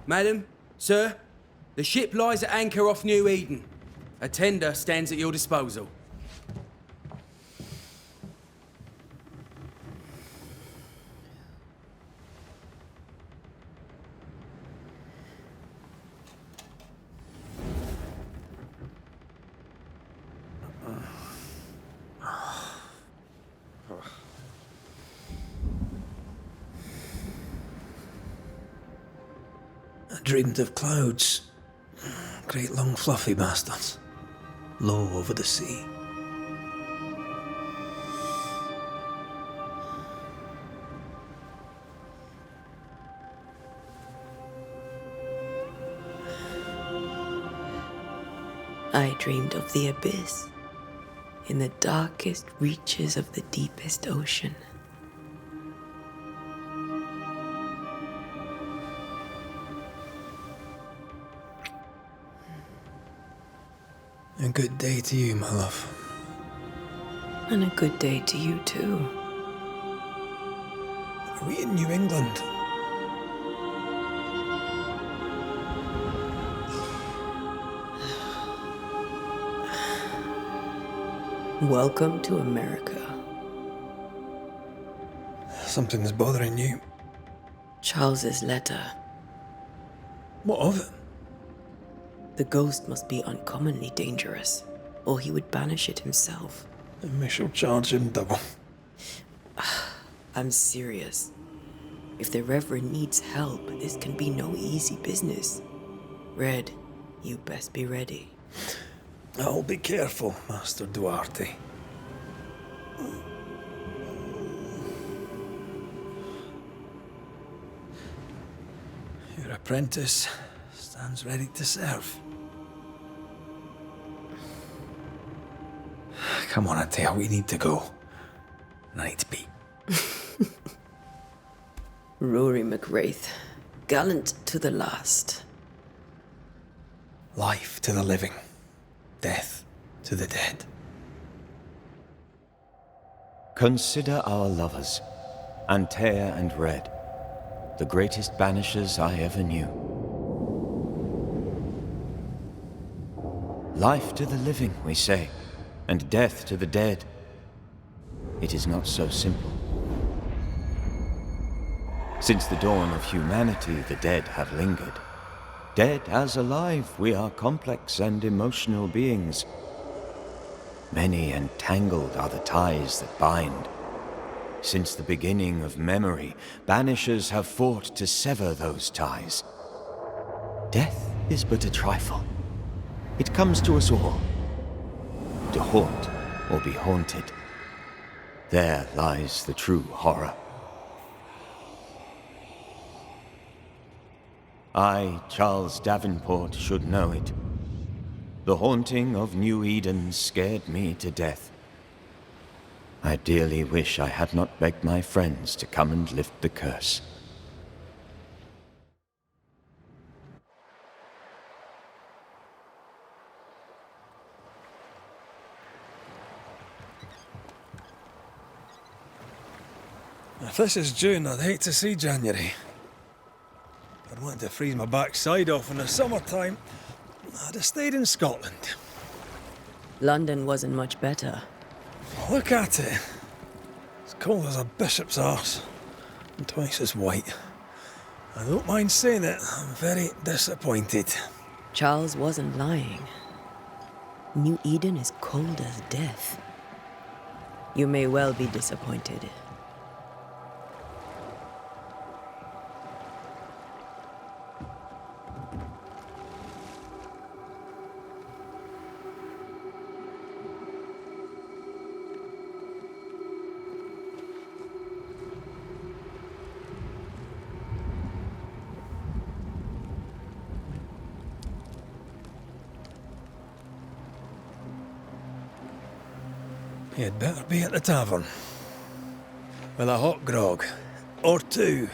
Madam, sir, the ship lies at anchor off New Eden. A tender stands at your disposal. I dreamed of clouds. Great long fluffy bastards. Low over the sea. I dreamed of the abyss, in the darkest reaches of the deepest ocean. A good day to you, my love. And a good day to you, too. Are we in New England? Welcome to America. Something's bothering you. Charles's letter. What of it? The ghost must be uncommonly dangerous, or he would banish it himself. And we shall charge him double. I'm serious. If the Reverend needs help, this can be no easy business. Red, you best be ready. I'll be careful, Master Duarte. Your apprentice stands ready to serve. Come on, Atea, we need to go. I need to be. Rory McWraith, gallant to the last. Life to the living, death to the dead. Consider our lovers, Antea and Red, the greatest banishers I ever knew. Life to the living, we say, and death to the dead. It is not so simple. Since the dawn of humanity, the dead have lingered. Dead as alive, we are complex and emotional beings. Many and tangled are the ties that bind. Since the beginning of memory, banishers have fought to sever those ties. Death is but a trifle. It comes to us all. To haunt or be haunted. There lies the true horror. I, Charles Davenport, should know it. The haunting of New Eden scared me to death. I dearly wish I had not begged my friends to come and lift the curse. If this is June, I'd hate to see January. I'd want to freeze my backside off in the summertime. I'd have stayed in Scotland. London wasn't much better. Look at it. It's cold as a bishop's arse. And twice as white. I don't mind saying it, I'm very disappointed. Charles wasn't lying. New Eden is cold as death. You may well be disappointed. You'd better be at the tavern. With a hot grog. Or two.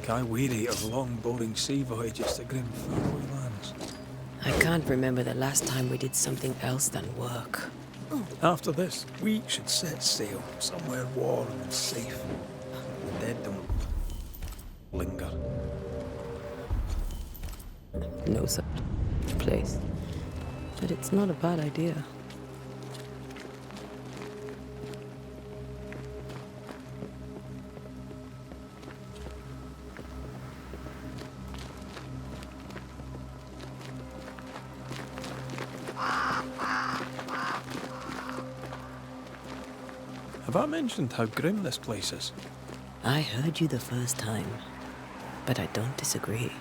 think I weary of long, boring sea voyages to grim faraway lands. I can't remember the last time we did something else than work. After this, we should set sail somewhere warm and safe. The dead don't linger. No such place. But it's not a bad idea. Have I mentioned how grim this place is? I heard you the first time, but I don't disagree.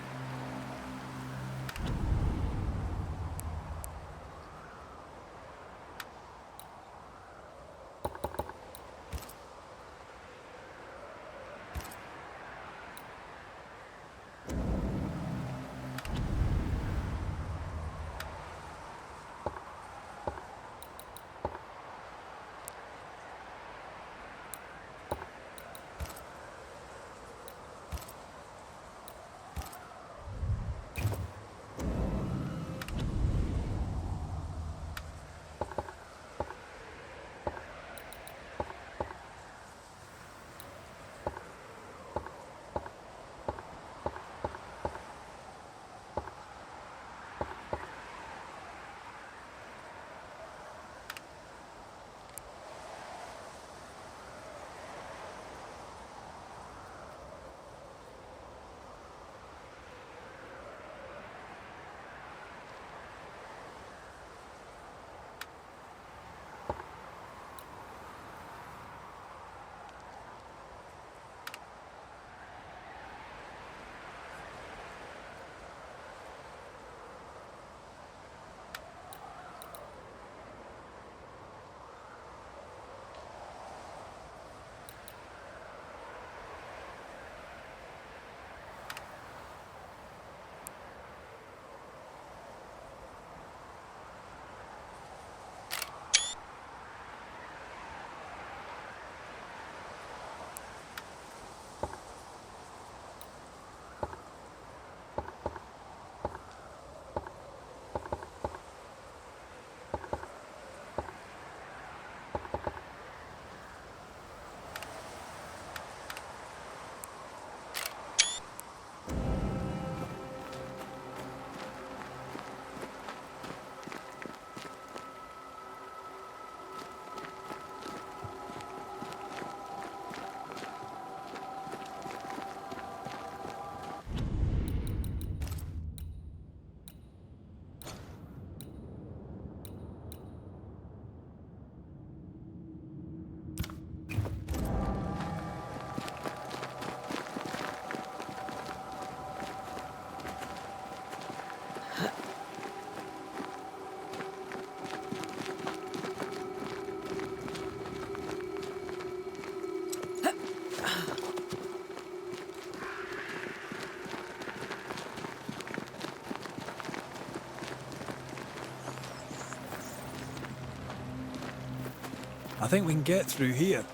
I think we can get through here.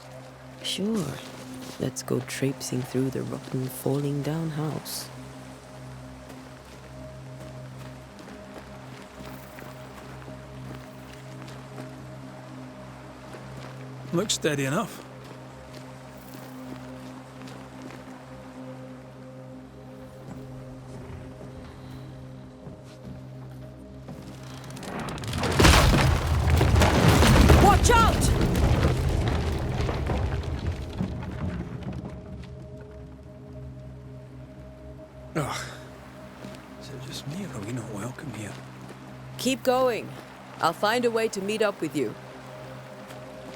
Sure. Let's go traipsing through the rotten, falling down house. Looks steady enough. Watch out! Ugh. Is it just me or are we not welcome here? Keep going. I'll find a way to meet up with you.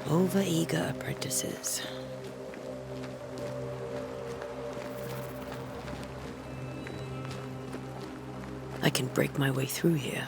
Over-eager apprentices. I can break my way through here.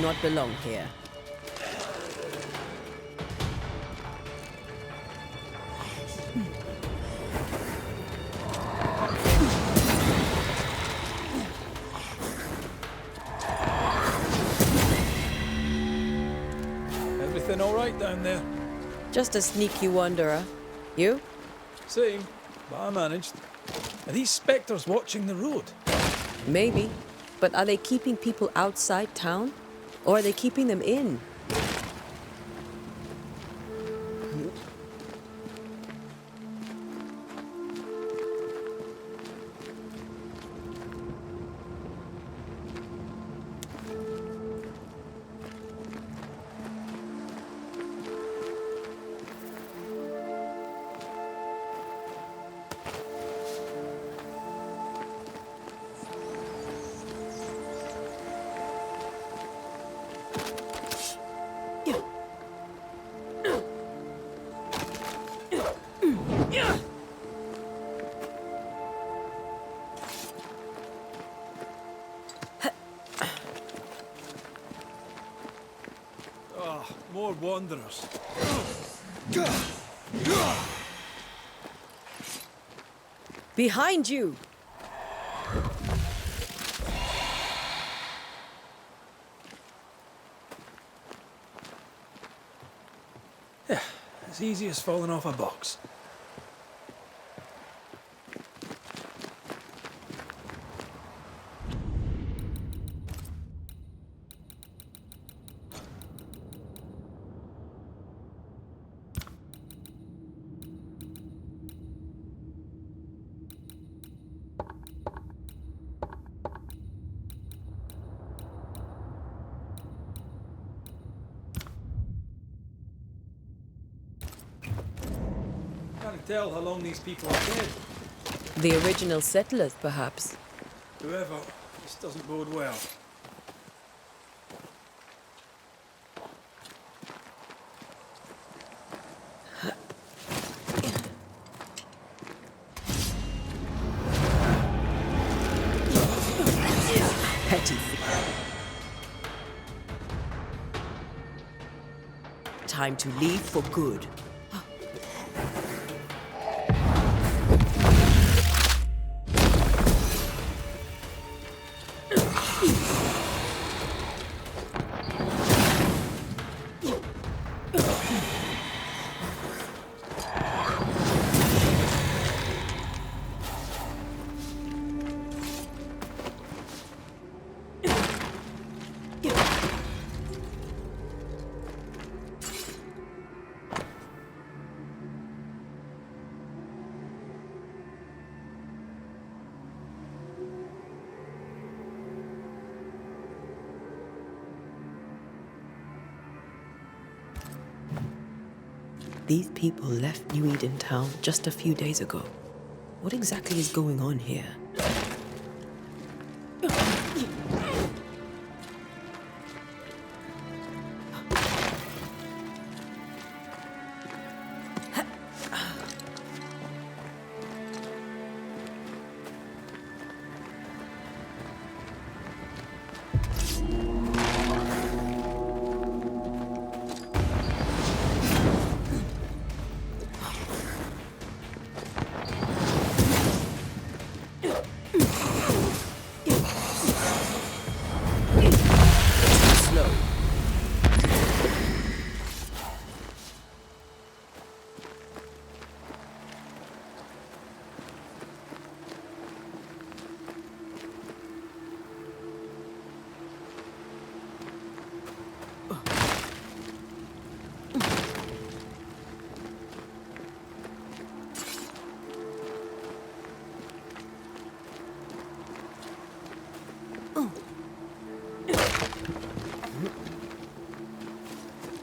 not belong here. Everything all right down there? Just a sneaky wanderer. You? Same, but I managed. Are these spectres watching the road? Maybe. But are they keeping people outside town? Or are they keeping them in? More wanderers. Behind you! Yeah, as easy as falling off a box. Can't tell how long these people are dead. The original settlers, perhaps. Whoever, this doesn't bode well. Petty. Time to leave for good. These people left New Eden Town just a few days ago. What exactly is going on here?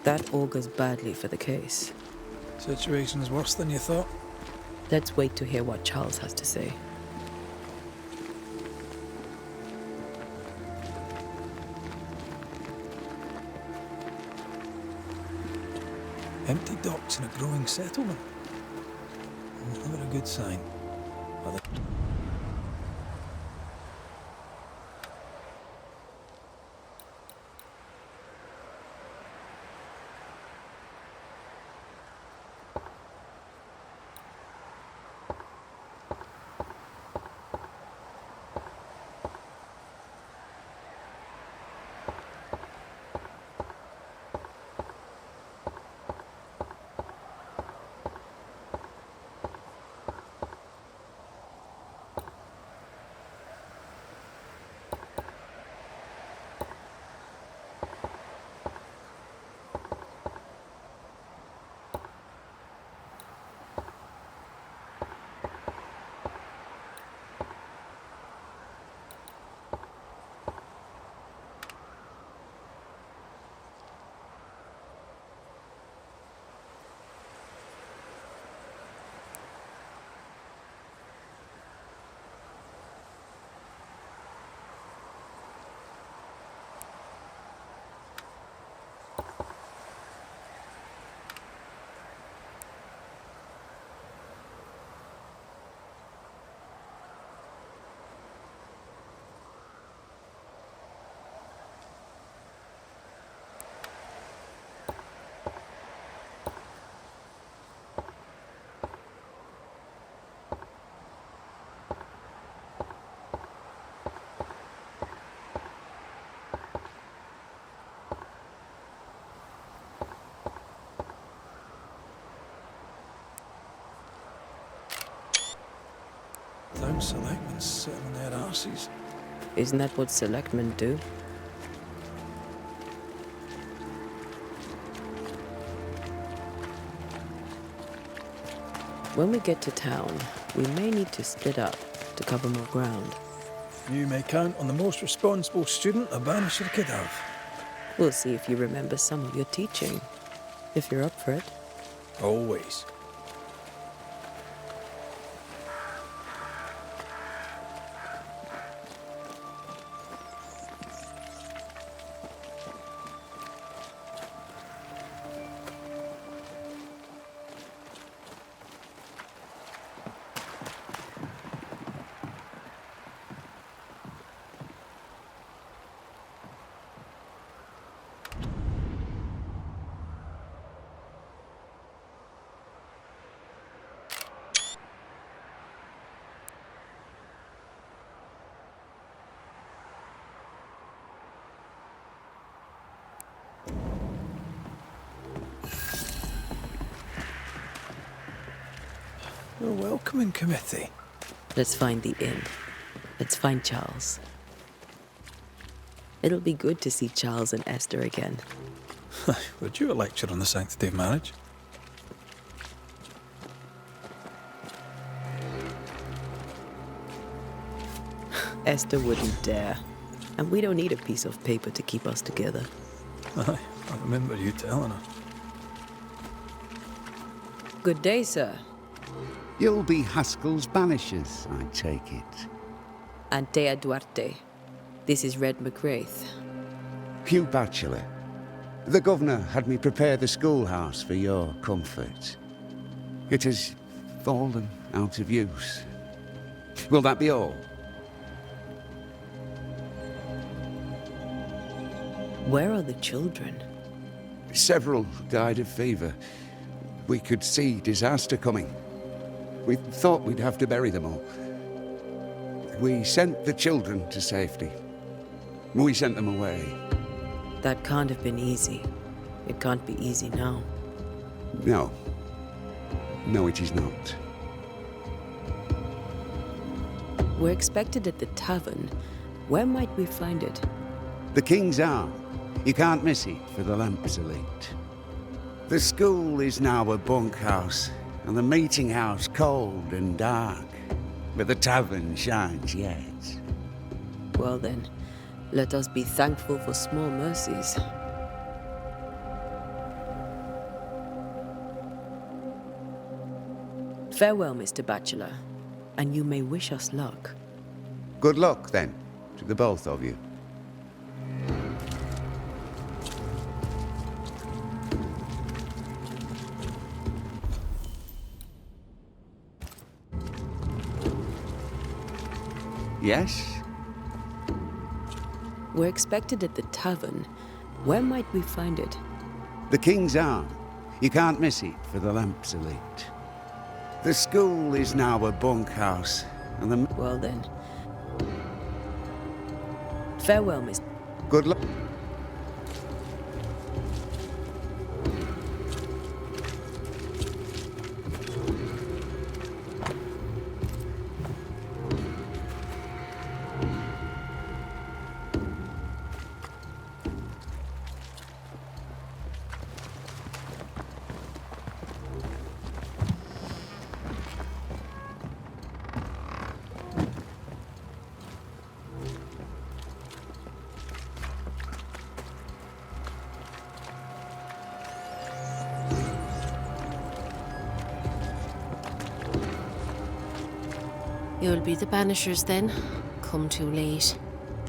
That augurs badly for the case. Situation's worse than you thought. Let's wait to hear what Charles has to say. Empty docks in a growing settlement. Never a good sign. town selectmen sitting on their arses. Isn't that what selectmen do? When we get to town, we may need to split up to cover more ground. You may count on the most responsible student a Banisher could have. We'll see if you remember some of your teaching, if you're up for it. Always. A welcoming committee. Let's find the inn. Let's find Charles. It'll be good to see Charles and Esther again. Would you a lecture on the sanctity of marriage? Esther wouldn't dare. And we don't need a piece of paper to keep us together. Aye, I remember you telling her. Good day, sir. You'll be Haskell's Banishers, I take it. Antea Duarte. This is Red McGrath. Hugh Bachelor. The governor had me prepare the schoolhouse for your comfort. It has fallen out of use. Will that be all? Where are the children? Several died of fever. We could see disaster coming. We thought we'd have to bury them all. We sent the children to safety. We sent them away. That can't have been easy. It can't be easy now. No. No, it is not. We're expected at the tavern. Where might we find it? The King's Arm. You can't miss it for the desolate. The school is now a bunkhouse, and the meeting house cold and dark. But the tavern shines yet. Well then, let us be thankful for small mercies. Farewell, Mr. Bachelor, and you may wish us luck. Good luck, then, to the both of you. Yes? We're expected at the tavern. Where might we find it? The King's Arm. You can't miss it for the desolate. The school is now a bunkhouse, and the... Well then. Farewell, Mr. Good luck. You'll be the Banishers then? Come too late.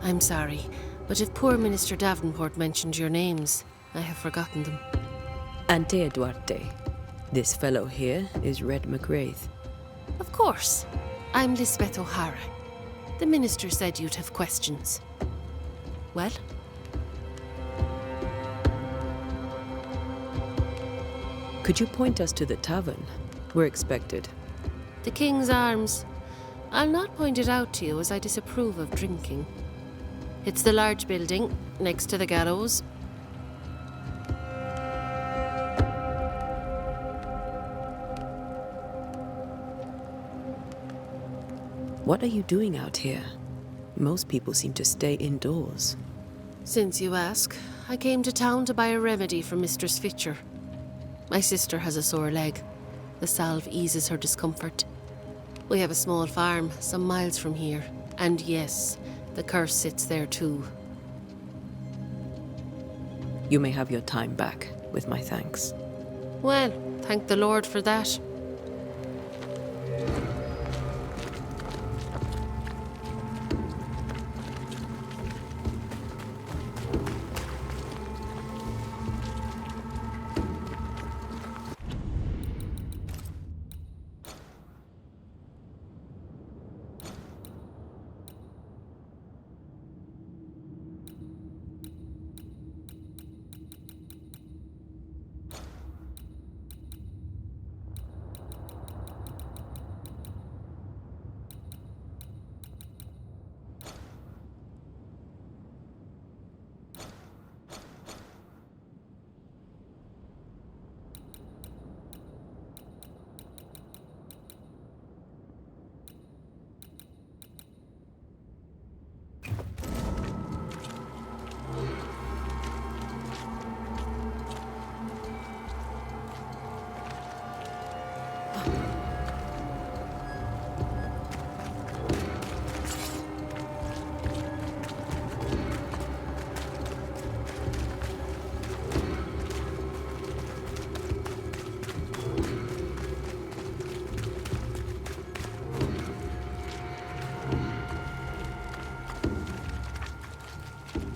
I'm sorry, but if poor Minister Davenport mentioned your names, I have forgotten them. Antea Duarte. This fellow here is Red McGrath. Of course. I'm Lisbeth O'Hara. The minister said you'd have questions. Well? Could you point us to the tavern? We're expected. The King's Arms. I'll not point it out to you as I disapprove of drinking. It's the large building, next to the gallows. What are you doing out here? Most people seem to stay indoors. Since you ask, I came to town to buy a remedy from Mistress Fitcher. My sister has a sore leg. The salve eases her discomfort. We have a small farm, some miles from here. And yes, the curse sits there too. You may have your time back, with my thanks. Well, thank the Lord for that.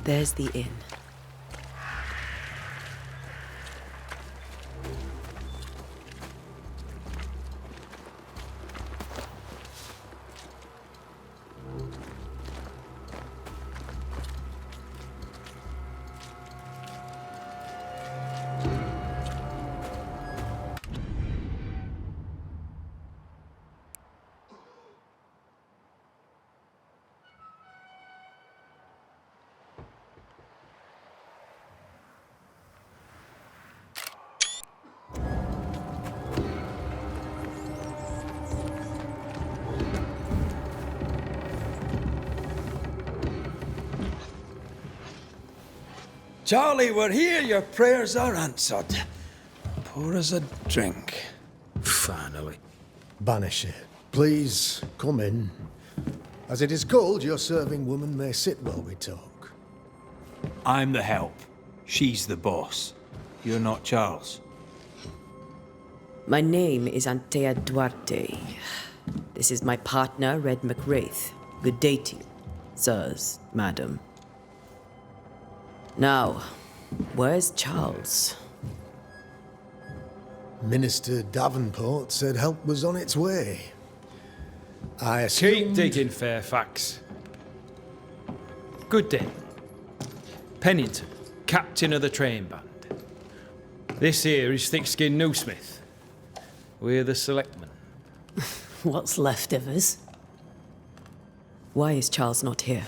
There's the inn. Charlie, we're here. Your prayers are answered. Pour us a drink. Finally. Banisher, please come in. As it is cold, your serving woman may sit while we talk. I'm the help. She's the boss. You're not Charles. My name is Antea Duarte. This is my partner, Red McWraith. Good day to you, sirs, madam. Now, where's Charles? Minister Davenport said help was on its way. I Keep assumed... digging, Fairfax. Good day. Pennington, captain of the train band. This here is thick-skinned Newsmith. We're the selectmen. What's left of us? Why is Charles not here?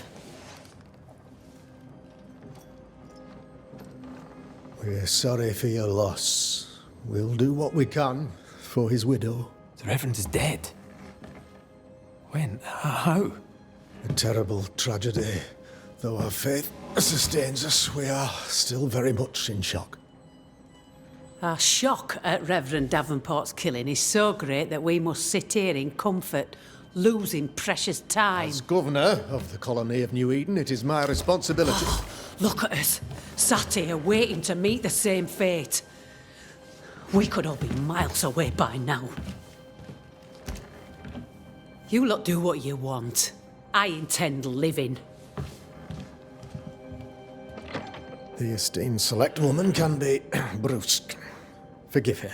We're sorry for your loss. We'll do what we can for his widow. The Reverend is dead. When? How? A terrible tragedy. Though our faith sustains us, we are still very much in shock. Our shock at Reverend Davenport's killing is so great that we must sit here in comfort, losing precious time. As governor of the colony of New Eden, it is my responsibility... Look at us, sat here waiting to meet the same fate. We could all be miles away by now. You lot do what you want. I intend living. The esteemed select woman can be brusque. Forgive her.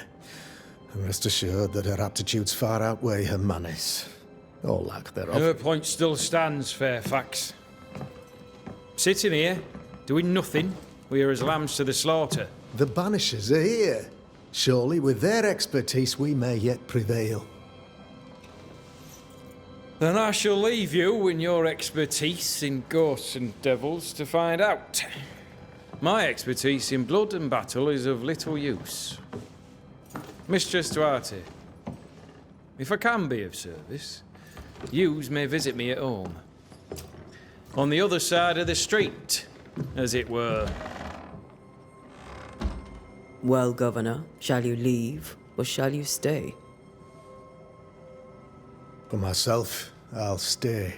And rest assured that her aptitudes far outweigh her manners. Or lack thereof. Her point still stands, Fairfax. Sitting here, doing nothing, we're as lambs to the slaughter. The Banishers are here. Surely with their expertise we may yet prevail. Then I shall leave you in your expertise in ghosts and devils to find out. My expertise in blood and battle is of little use. Mistress Duarte, if I can be of service, Yous may visit me at home. On the other side of the street, as it were. Well, Governor, shall you leave or shall you stay? For myself, I'll stay.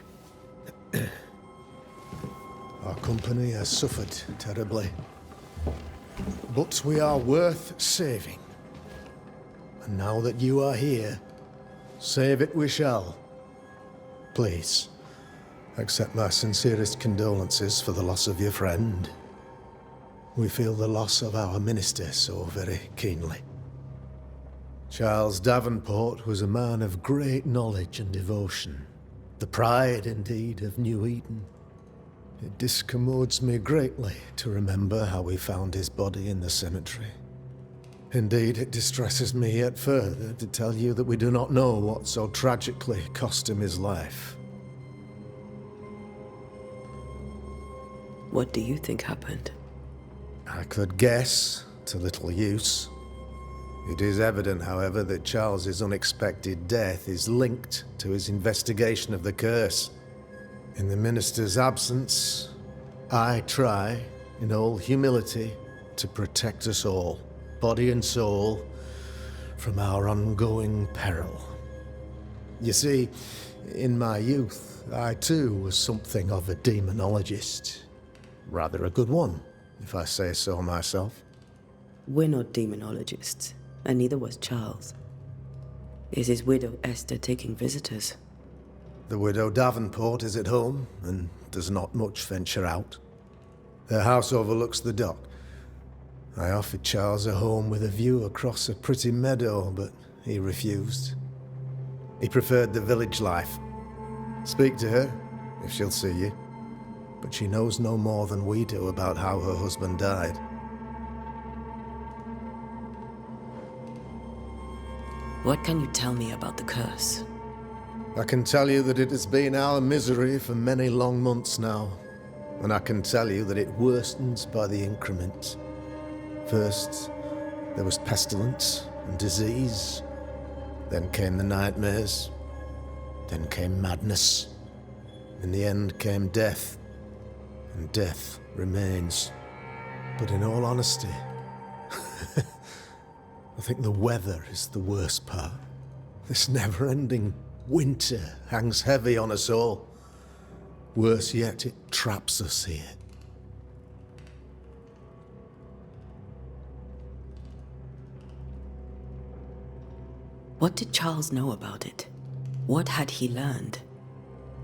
Our company has suffered terribly. But we are worth saving. And now that you are here, save it we shall. Please, accept my sincerest condolences for the loss of your friend. We feel the loss of our minister so very keenly. Charles Davenport was a man of great knowledge and devotion. The pride, indeed, of New Eden. It discommodes me greatly to remember how we found his body in the cemetery. Indeed, it distresses me yet further to tell you that we do not know what so tragically cost him his life. What do you think happened? I could guess, to little use. It is evident, however, that Charles's unexpected death is linked to his investigation of the curse. In the minister's absence, I try, in all humility, to protect us all, body and soul, from our ongoing peril. You see, in my youth, I too was something of a demonologist. Rather a good one, if I say so myself. We're not demonologists, and neither was Charles. Is his widow Esther taking visitors? The widow Davenport is at home, and does not much venture out. Their house overlooks the dock. I offered Charles a home with a view across a pretty meadow, but he refused. He preferred the village life. Speak to her, if she'll see you. But she knows no more than we do about how her husband died. What can you tell me about the curse? I can tell you that it has been our misery for many long months now. And I can tell you that it worstens by the increment. First, there was pestilence and disease. Then came the nightmares. Then came madness. In the end came death. And death remains. But in all honesty, I think the weather is the worst part. This never-ending winter hangs heavy on us all. Worse yet, it traps us here. What did Charles know about it? What had he learned?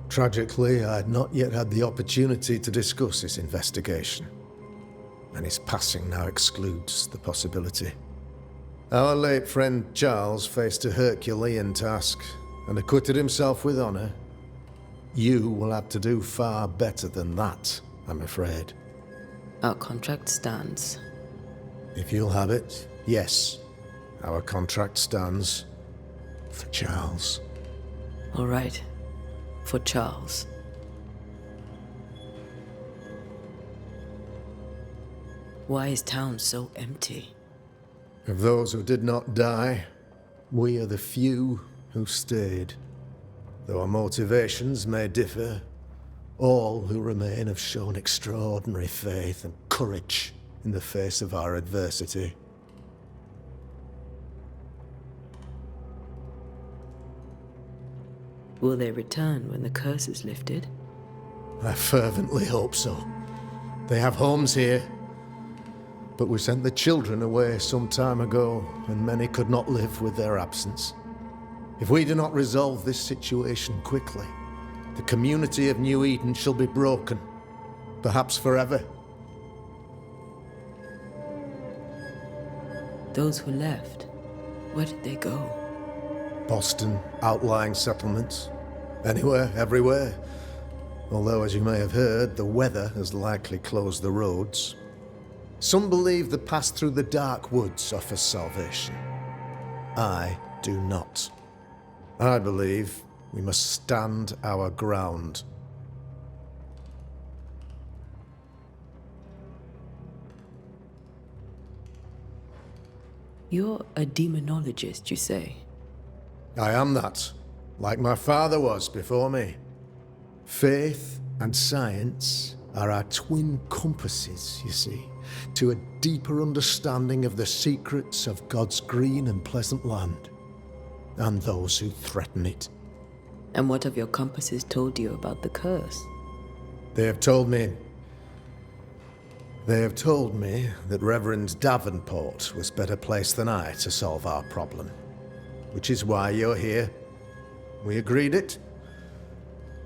Tragically, I had not yet had the opportunity to discuss his investigation, and his passing now excludes the possibility. Our late friend Charles faced a Herculean task, and acquitted himself with honor. You will have to do far better than that, I'm afraid. Our contract stands. If you'll have it, yes, our contract stands for Charles. All right. For Charles. Why is town so empty? Of those who did not die, we are the few who stayed. Though our motivations may differ, all who remain have shown extraordinary faith and courage in the face of our adversity. Will they return when the curse is lifted? I fervently hope so. They have homes here. But we sent the children away some time ago, and many could not live with their absence. If we do not resolve this situation quickly, the community of New Eden shall be broken, perhaps forever. Those who left, where did they go? Boston, outlying settlements. Anywhere, everywhere. Although, as you may have heard, the weather has likely closed the roads. Some believe the path through the dark woods offers salvation. I do not. I believe we must stand our ground. You're a demonologist, you say? I am that. like my father was before me. Faith and science are our twin compasses, you see, to a deeper understanding of the secrets of God's green and pleasant land, and those who threaten it. And what have your compasses told you about the curse? They have told me that Reverend Davenport was better placed than I to solve our problem, which is why you're here. We agreed it.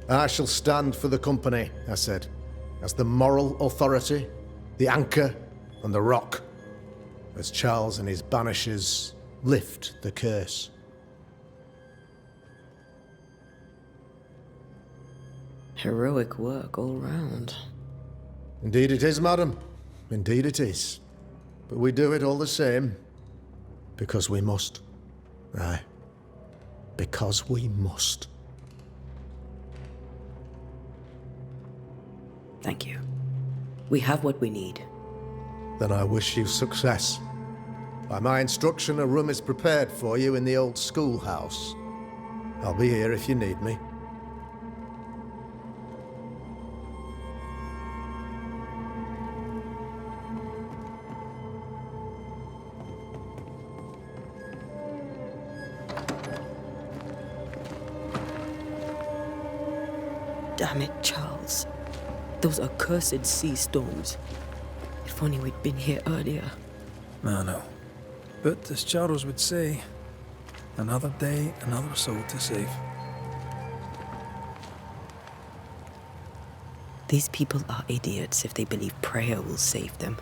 I shall stand for the company, I said, as the moral authority, the anchor, and the rock, as Charles and his Banishers lift the curse. Heroic work all round. Indeed it is, madam. Indeed it is. But we do it all the same. Because we must. Aye. Because we must. Thank you. We have what we need. Then I wish you success. By my instruction, a room is prepared for you in the old schoolhouse. I'll be here if you need me. Damn it, Charles. Those accursed sea storms. If only we'd been here earlier. I know. But as Charles would say, another day, another soul to save. These people are idiots if they believe prayer will save them.